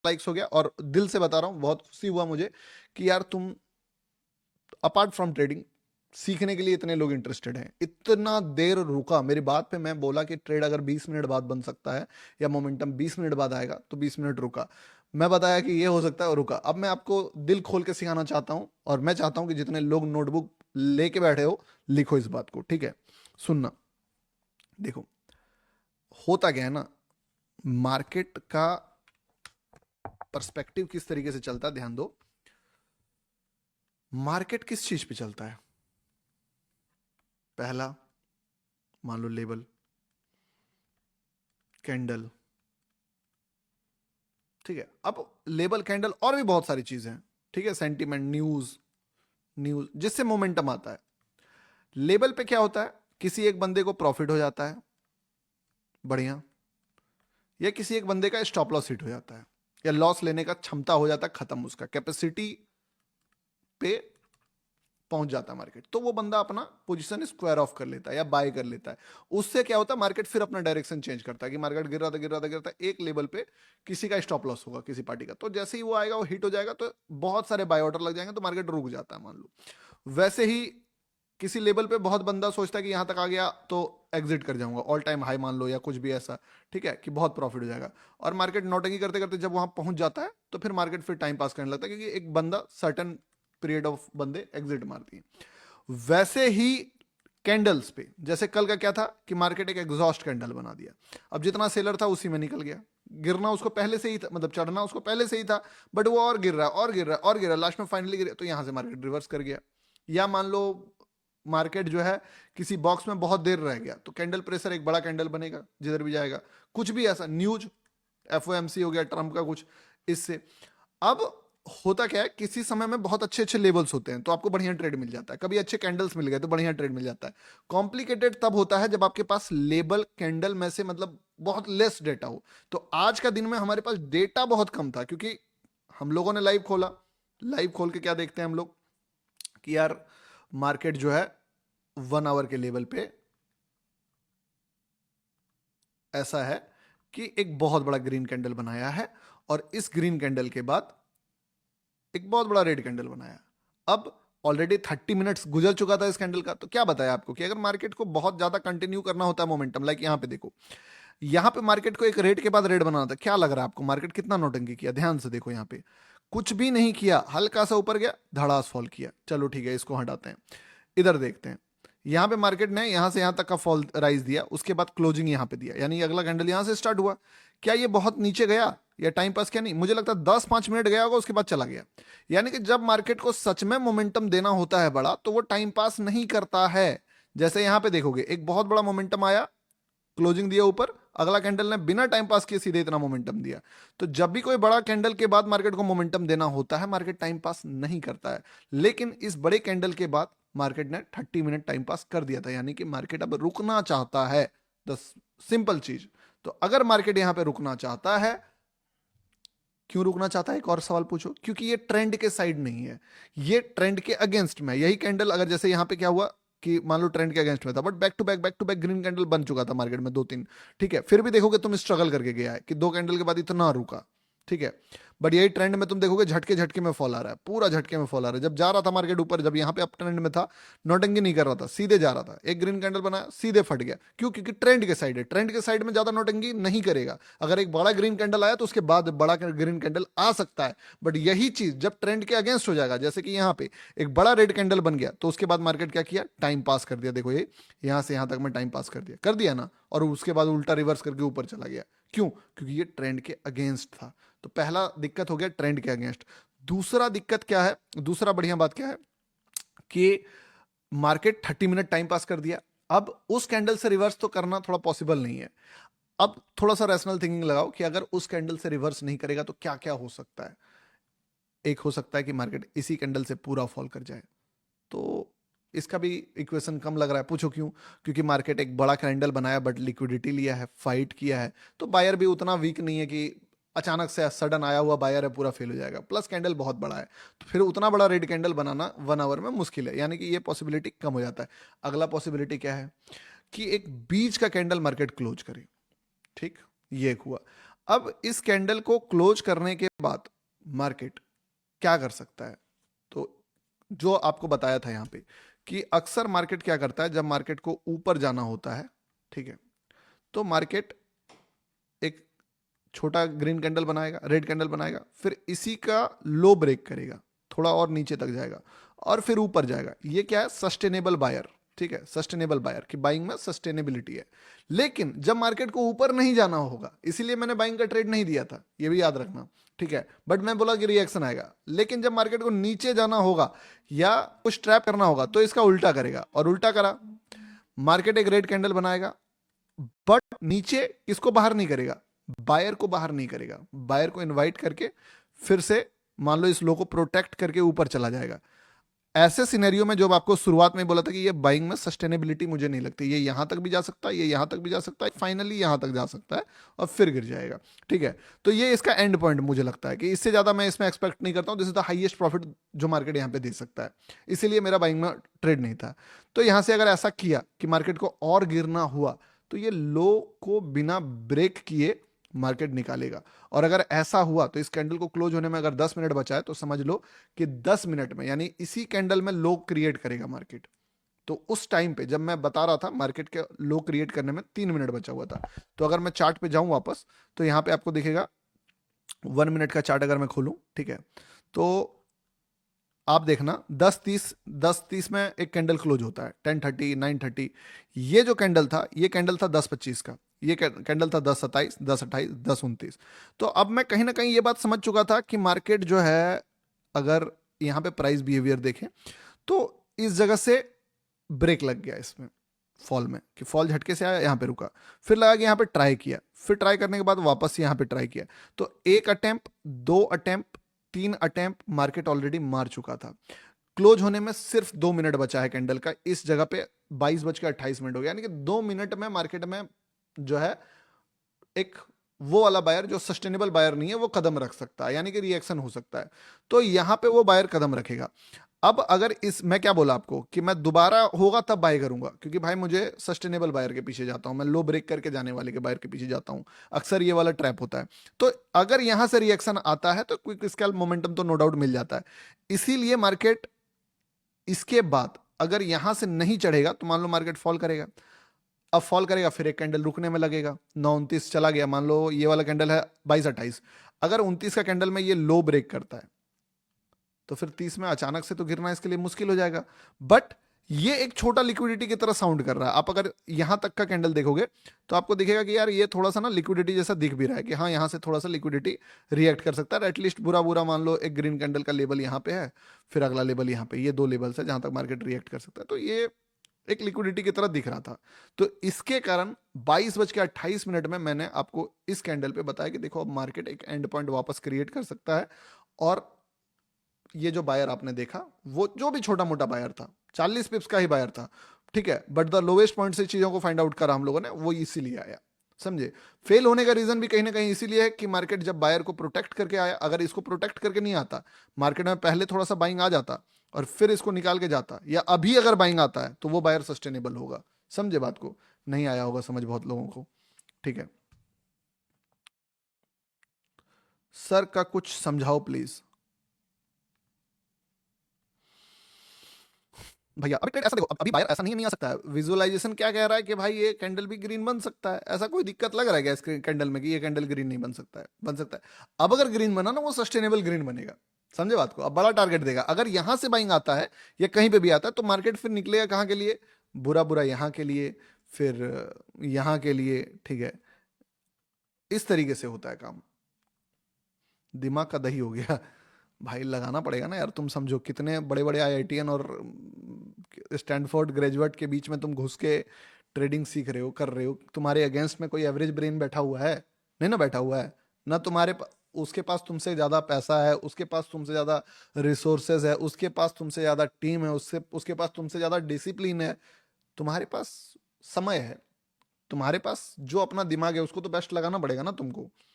Likes हो गया, और दिल से बता रहा हूं बहुत खुशी हुआ मुझे कि यार तुम अपार्ट फ्रॉम ट्रेडिंग सीखने के लिए इतने लोग इंटरेस्टेड हैं। इतना देर रुका मेरी बात पे, मैं बोला कि ट्रेड अगर 20 मिनट बाद बन सकता है या मोमेंटम 20 मिनट बाद आएगा, तो 20 मिनट रुका। मैं बताया कि ये हो सकता है, रुका। अब मैं आपको दिल खोल के सिखाना चाहता हूं, और मैं चाहता हूं कि जितने लोग नोटबुक लेके बैठे हो लिखो इस बात को, ठीक है? सुनना। देखो, होता क्या है ना, मार्केट का पर्सपेक्टिव किस तरीके से चलता है, ध्यान दो। मार्केट किस चीज पे चलता है? पहला, मान लो लेबल, कैंडल, ठीक है? अब लेबल, कैंडल और भी बहुत सारी चीजें हैं, ठीक है? सेंटीमेंट, न्यूज, न्यूज जिससे मोमेंटम आता है। लेबल पे क्या होता है? किसी एक बंदे को प्रॉफिट हो जाता है, बढ़िया, या किसी एक बंदे का स्टॉप लॉस हिट हो जाता है, या लॉस लेने का क्षमता हो जाता है खत्म, उसका कैपेसिटी पे पहुंच जाता है मार्केट, तो वो बंदा अपना पोजीशन स्क्वायर ऑफ कर लेता है या बाय कर लेता है। उससे क्या होता है, मार्केट फिर अपना डायरेक्शन चेंज करता है कि मार्केट गिर रहा था, गिर रहा था, गिर रहा था, एक लेवल पे किसी का स्टॉप लॉस होगा, किसी पार्टी का, तो जैसे ही वो आएगा, वो हिट हो जाएगा, तो बहुत सारे बाय ऑर्डर लग जाएंगे, तो मार्केट रुक जाता है, मान लो। वैसे ही किसी लेवल पे बहुत बंदा सोचता है कि यहां तक आ गया तो एग्जिट कर जाऊंगा, ऑल टाइम हाई मान लो, या कुछ भी ऐसा, ठीक है, कि बहुत प्रॉफिट हो जाएगा। और मार्केट नौटंकी करते करते जब वहां पहुंच जाता है, तो फिर मार्केट फिर टाइम पास करने लगता है, क्योंकि एक बंदा सर्टन पीरियड ऑफ बंदे एग्जिट मारती है। वैसे ही कैंडल्स पे, जैसे कल का क्या था कि मार्केट एक एग्जॉस्ट कैंडल बना दिया। अब जितना सेलर था उसी में निकल गया, गिरना उसको पहले से ही था, मतलब चढ़ना उसको पहले से ही था, बट वो और गिर रहा है, और गिर रहा है, और गिर रहा है, लास्ट में फाइनली गिर, तो यहां से मार्केट रिवर्स कर गया। या मान लो मार्केट जो है किसी बॉक्स में बहुत देर रह गया, तो कैंडल प्रेशर, एक बड़ा कैंडल बनेगा जिधर भी जाएगा, कुछ भी ऐसा, न्यूज, एफओएमसी हो गया, ट्रम्प का कुछ, इससे। अब होता क्या है, किसी समय में बहुत अच्छे अच्छे लेवल्स होते हैं, तो आपको बढ़िया ट्रेड मिल जाता है, कभी अच्छे कैंडल्स मिल गए तो बढ़िया ट्रेड मिल जाता है। कॉम्प्लिकेटेड तब होता है जब आपके पास लेबल, कैंडल में से मतलब बहुत लेस डेटा हो। तो आज का दिन में हमारे पास डेटा बहुत कम था, क्योंकि हम लोगों ने लाइव खोला। लाइव खोल के क्या देखते हैं हम लोग कि यार मार्केट जो है 1 आवर के लेवल पे ऐसा है कि एक बहुत बड़ा ग्रीन कैंडल बनाया है, और इस ग्रीन कैंडल के बाद एक बहुत बड़ा रेड कैंडल बनाया। अब ऑलरेडी 30 मिनट्स गुजर चुका था इस कैंडल का, तो क्या बताया आपको कि अगर मार्केट को बहुत ज्यादा कंटिन्यू करना होता है मोमेंटम, लाइक यहां पे देखो, यहां पे मार्केट को एक रेड के बाद रेड बनाना था, क्या लग रहा है आपको मार्केट कितना नौटंकी किया? ध्यान से देखो, यहां पे कुछ भी नहीं किया, हल्का सा ऊपर गया, धड़ास फॉल किया, चलो ठीक है, इसको हटाते हैं। इधर देखते हैं, यहां पे मार्केट ने यहां से यहां तक का फॉल राइज दिया, उसके बाद क्लोजिंग यहां पे दिया, यानी अगला कैंडल यहां से स्टार्ट हुआ। क्या ये बहुत नीचे गया या टाइम पास? क्या नहीं, मुझे लगता है 10-5 मिनट गया होगा, उसके बाद चला गया। यानी कि जब मार्केट को सच में मोमेंटम देना होता है बड़ा, तो वो टाइम पास नहीं करता है। जैसे यहां पे देखोगे, एक बहुत बड़ा मोमेंटम आया, क्लोजिंग दिया ऊपर, अगला कैंडल ने बिना टाइम पास किए सीधे इतना मोमेंटम दिया। तो जब भी कोई बड़ा कैंडल के बाद मार्केट को मोमेंटम देना होता है, मार्केट टाइम पास नहीं करता है। लेकिन इस बड़े कैंडल के बाद मार्केट ने 30 मिनट टाइम पास कर दिया था, यानी कि मार्केट अब रुकना चाहता है। द सिंपल चीज। तो अगर मार्केट यहां पे रुकना चाहता है, क्यों रुकना चाहता है, एक और सवाल पूछो, क्योंकि ये ट्रेंड के साइड नहीं है, ये ट्रेंड के अगेंस्ट में। यही कैंडल अगर जैसे यहां पे क्या हुआ कि मान लो ट्रेंड के अगेंस्ट में था, but back to back green candle बन चुका था मार्केट में 2-3, ठीक है, फिर भी देखोगे तुम स्ट्रगल करके गया है कि 2 कैंडल के बाद इतना रुका, ठीक है। बट यही ट्रेंड में तुम देखोगे झटके झटके में फॉल आ रहा है, पूरा झटके में फॉल आ रहा है। जब जा रहा था मार्केट ऊपर, जब यहां पे अप ट्रेंड में था, नोटंकी नहीं कर रहा था, सीधे जा रहा था, एक ग्रीन कैंडल बनाया, सीधे फट गया। क्यों? क्योंकि ट्रेंड के साइड है, ट्रेंड के साइड में ज्यादा नोटंकी नहीं करेगा। अगर एक बड़ा ग्रीन कैंडल आया तो उसके बाद बड़ा ग्रीन कैंडल आ सकता है, बट यही चीज जब ट्रेंड के अगेंस्ट हो जाएगा, जैसे कि यहाँ पे एक बड़ा रेड कैंडल बन गया, तो उसके बाद मार्केट क्या किया, टाइम पास कर दिया। देखो ये यहां से यहां तक में टाइम पास कर दिया ना, और उसके बाद उल्टा रिवर्स करके ऊपर चला गया। क्यों? क्योंकि ये ट्रेंड के अगेंस्ट था। तो पहला दिक्कत हो गया ट्रेंड के अगेंस्ट। दूसरा दिक्कत क्या है, दूसरा बढ़िया बात क्या है कि मार्केट 30 मिनट टाइम पास कर दिया। अब उस कैंडल से रिवर्स तो करना थोड़ा पॉसिबल नहीं है। अब थोड़ा सा रैशनल थिंकिंग लगाओ कि अगर उस कैंडल से रिवर्स नहीं करेगा तो क्या क्या हो सकता है। एक हो सकता है कि मार्केट इसी कैंडल से पूरा फॉल कर जाए, तो इसका भी इक्वेशन कम लग रहा है। पूछो क्यों? क्योंकि मार्केट एक बड़ा कैंडल बनाया, बट लिक्विडिटी लिया है, फाइट किया है, तो बायर भी उतना वीक नहीं है कि अचानक से सडन आया हुआ बायर है पूरा फेल हो जाएगा। प्लस कैंडल बहुत बड़ा है, तो फिर उतना बड़ा रेड कैंडल बनाना 1 आवर में मुश्किल है, यानी कि ये पॉसिबिलिटी कम हो जाता है। अगला पॉसिबिलिटी क्या है कि एक बीच का कैंडल मार्केट क्लोज करे, ठीक, ये एक हुआ। अब इस कैंडल को क्लोज करने के बाद मार्केट क्या कर सकता है? तो जो आपको बताया था यहां पे कि अक्सर मार्केट क्या करता है, जब मार्केट को ऊपर जाना होता है, ठीक है, तो मार्केट एक छोटा ग्रीन कैंडल बनाएगा, रेड कैंडल बनाएगा, फिर इसी का लो ब्रेक करेगा, थोड़ा और नीचे तक जाएगा और फिर ऊपर जाएगा। ये क्या है? Sustainable buyer. ठीक है, सस्टेनेबल बायर की बाइंग में सस्टेनेबिलिटी है। लेकिन जब मार्केट को ऊपर नहीं जाना होगा, इसीलिए मैंने बाइंग का ट्रेड नहीं दिया था, ये भी याद रखना। ठीक है, बट मैं बोला कि रिएक्शन आएगा। लेकिन जब मार्केट को नीचे जाना होगा या कुछ ट्रैप करना होगा तो इसका उल्टा करेगा, और उल्टा करा, मार्केट एक रेड कैंडल बनाएगा, बट नीचे किसको बाहर नहीं करेगा? बायर को बाहर नहीं करेगा। बायर को इनवाइट करके फिर से मान लो इस लो को प्रोटेक्ट करके ऊपर चला जाएगा। ऐसे सिनेरियो में जो आपको शुरुआत में बोला था कि ये बाइंग में सस्टेनेबिलिटी मुझे नहीं लगती, ये यहां तक भी जा सकता है, ये यहां तक भी जा सकता है, फाइनली यहां तक जा सकता है और फिर गिर जाएगा। ठीक है, तो ये इसका एंड पॉइंट मुझे लगता है कि इससे ज्यादा मैं इसमें एक्सपेक्ट नहीं करता हूं। This is the highest profit जो मार्केट यहां पे दे सकता है, इसीलिए मेरा बाइंग में ट्रेड नहीं था। तो यहां से अगर ऐसा किया कि मार्केट को और गिरना हुआ तो ये लो को बिना ब्रेक किए मार्केट निकालेगा। और अगर ऐसा हुआ तो इस कैंडल को क्लोज होने में अगर 10 मिनट बचा है तो समझ लो कि 10 मिनट में, यानी इसी कैंडल में लो क्रिएट करेगा मार्केट। तो उस टाइम पे जब मैं बता रहा था मार्केट के लो क्रिएट करने में 3 मिनट बचा हुआ था, तो अगर मैं चार्ट पे जाऊं वापस तो यहां पे आपको दिखेगा 1 मिनट का चार्ट अगर मैं खोलूं, ठीक है, तो आप देखना 10:30 में एक कैंडल क्लोज होता है, 10:30, 9:30। ये जो कैंडल था, ये कैंडल था 10:25 का, ये कैंडल था 10:27, 10:28, 10:29। तो अब मैं कहीं ना कहीं ये बात समझ चुका था कि मार्केट जो है, अगर यहां पे प्राइस बिहेवियर देखें तो इस जगह से ब्रेक लग गया इसमें फॉल में, कि फॉल झटके से आया, यहां पे रुका, फिर लगा कि यहां पे ट्राई किया, फिर ट्राई करने के बाद वापस यहां पे ट्राई किया। तो एक attempt, 2 attempt, 3 attempt market already मार चुका था। क्लोज होने में सिर्फ 2 मिनट बचा है कैंडल का, इस जगह पे 22:28 हो गया, यानी कि 2 मिनट में मार्केट में जो है एक वो वाला बायर जो सस्टेनेबल बायर नहीं है वो कदम रख सकता है, यानी कि रिएक्शन हो सकता है। तो यहां पे वो बायर कदम रखेगा। अब अगर इस, मैं क्या बोला आपको कि मैं दोबारा होगा तब बाय करूंगा, क्योंकि भाई मुझे सस्टेनेबल बायर के पीछे जाता हूं, मैं लो ब्रेक करके जाने वाले के बायर के पीछे जाता हूं। अक्सर ये वाला ट्रैप होता है। तो अगर यहां से रिएक्शन आता है तो क्विक स्कैल्प मोमेंटम तो नो डाउट मिल जाता है। इसीलिए मार्केट इसके बाद अगर यहां से नहीं चढ़ेगा तो मान लो मार्केट फॉल करेगा। अब फॉल करेगा, फिर एक कैंडल रुकने में लगेगा, 9:29 चला गया, मान लो ये वाला कैंडल है 22:28। अगर 29 का कैंडल में ये लो ब्रेक करता है तो फिर 30 में अचानक से तो गिरना इसके लिए मुश्किल हो जाएगा। बट ये एक छोटा लिक्विडिटी की तरह साउंड कर रहा है। आप अगर यहां तक का कैंडल देखोगे तो आपको दिखेगा कि यार ये थोड़ा सा ना लिक्विडिटी जैसा दिख भी रहा है, कि हाँ यहां से थोड़ा सा लिक्विडिटी रिएक्ट कर सकता है। एटलीस्ट बुरा बुरा मान लो एक ग्रीन कैंडल का लेवल यहां पे है, फिर अगला लेवल यहां पे, ये 2 लेवल्स है जहां तक मार्केट रिएक्ट कर सकता है। तो ये एक लिक्विडिटी की तरह दिख रहा था। तो इसके कारण 22:28 में मैंने आपको इस कैंडल पे बताया कि देखो अब मार्केट एक एंड पॉइंट वापस क्रिएट कर सकता है। और ये जो बायर आपने देखा वो जो भी छोटा मोटा बायर था, 40 पिप्स का ही बायर था, ठीक है, बट द लोवेस्ट पॉइंट से चीजों को फाइंड आउट करा हम लोगों ने, वो इसीलिए आया। समझे? फेल होने का रीजन भी कहीं ना कहीं इसीलिए है कि मार्केट जब बायर को प्रोटेक्ट करके आया, अगर इसको प्रोटेक्ट करके नहीं आता, मार्केट में पहले थोड़ा सा बाइंग आ जाता और फिर इसको निकाल के जाता, या अभी अगर बाइंग आता है तो वो बायर सस्टेनेबल होगा। समझे बात को? नहीं आया होगा समझ बहुत लोगों को। ठीक है सर, का कुछ समझाओ प्लीज। भैया अभी ट्रेड ऐसा देखो, अभी बायर ऐसा नहीं आ सकता है। विजुअलाइजेशन क्या कह रहा है कि भाई ये कैंडल भी ग्रीन बन सकता है, ऐसा कोई दिक्कत लग रहा है क्या इस कैंडल में कि ये कैंडल ग्रीन नहीं बन सकता है? बन सकता है। अब अगर ग्रीन बना ना, वो सस्टेनेबल ग्रीन बनेगा। समझे बात को? अब बड़ा टारगेट देगा। अगर यहां से बाइंग आता है या कहीं पे भी आता है तो मार्केट फिर निकलेगा कहां के लिए? बुरा बुरा यहां के लिए, फिर यहां के लिए। ठीक है, इस तरीके से होता है काम। दिमाग का दही हो गया भाई, लगाना पड़ेगा ना यार। तुम समझो कितने बड़े बड़े आईआईटीएन और स्टैनफोर्ड ग्रेजुएट के बीच में तुम घुस के ट्रेडिंग सीख रहे हो, कर रहे हो। तुम्हारे अगेंस्ट में कोई एवरेज ब्रेन बैठा हुआ है? नहीं ना बैठा हुआ है ना। उसके पास तुमसे ज्यादा पैसा है, उसके पास तुमसे ज्यादा रिसोर्सेज है, उसके पास तुमसे ज्यादा टीम है, उसके पास तुमसे ज्यादा डिसिप्लिन है। तुम्हारे पास समय है, तुम्हारे पास जो अपना दिमाग है उसको तो बेस्ट लगाना पड़ेगा ना तुमको।